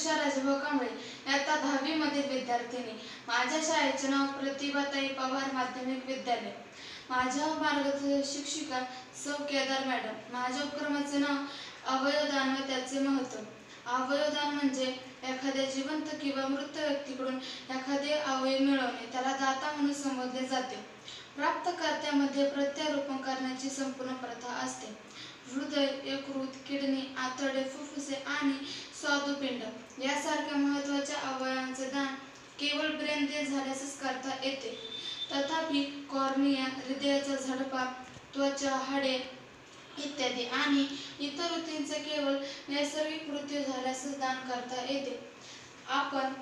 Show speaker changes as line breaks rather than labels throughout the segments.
प्रतीक्षा राजभाऊ कांबळे, इयत्ता 10वी मधील विद्यार्थिनी। माझ्या शाळेचे नाव प्रतिभाताई पवार माध्यमिक विद्यालय। माझ्या मार्गदर्शक शिक्षिका सौ केदार मॅडम। माझ्या उपक्रमाचे नाव अवयवदान व त्याचे महत्त्व। अवयवदान म्हणजे एखाद्या जिवंत किंवा मृत व्यक्तीकडून एखादे अवयव मिळवणे, त्याला दाता म्हणून संबोधले जाते। प्राप्तकर्त्यामध्ये प्रत्यारोपण करण्याची संपूर्ण प्रथा असते। हृदय, यकृत, किडनी, आतडे, फुफ्फुसे आणि स्वादुपिंड यासारख्या महत्त्वाच्या अवयवांचे दान केवळ ब्रेन डेथ झाल्यासच करता येते। तथापि कॉर्निया, हृदयाचा झडपा, त्वचा, हाडे इत्यादी आणि इतर ऊतींचे केवळ नैसर्गिक मृत्यू झाल्यासच दान करता येते। आपण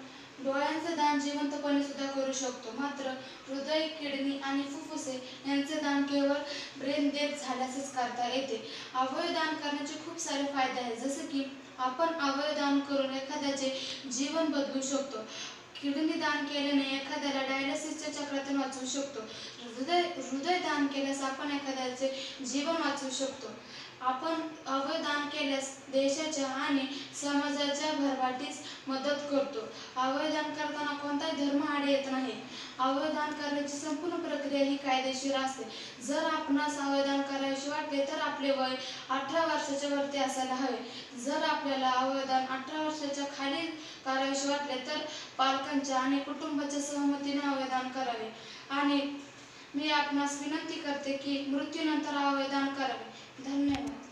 डोळ्यांचे दान जिवंतपणे सुद्धा करू शकतो, मात्र हृदय, किडनी आणि फुफ्फुसे यांचे दान केवळ ब्रेन डेथ झाल्यासच करता येते। अवयव दान करण्याचे खूप सारे फायदे आहेत, जसे की आपण अवयव दान करून एखाद्याचे जीवन बदलू शकतो। किडनी दान केल्याने एखाद्याला डायलिसिसच्या चक्रातून वाचवू शकतो। हृदय दान केल्यास आपण एखाद्याचे जीवन वाचवू शकतो। आपण अवयव दान केल्यास देशाच्या आणि समाजाच्या भरभराटीस मदत करतो। अवयव दान करताना कोणताही धर्म आड येत नाही। अवयव दान करण्याची संपूर्ण प्रक्रिया ही कायदेशीर असते। जर आपणास अवयव दान करावेसे वाटले तर आपले वय 18 वर्षाच्या वरती असायला हवे। जर आपल्याला अवयव दान 18 वर्षाच्या खाली करावेसे वाटले तर पालकांच्या आणि कुटुंबाच्या सहमतीने अवयव दान करावे। आणि मी आपणास विनंती करते की मृत्यूनंतर अवयव दान करावे। धन्यवाद।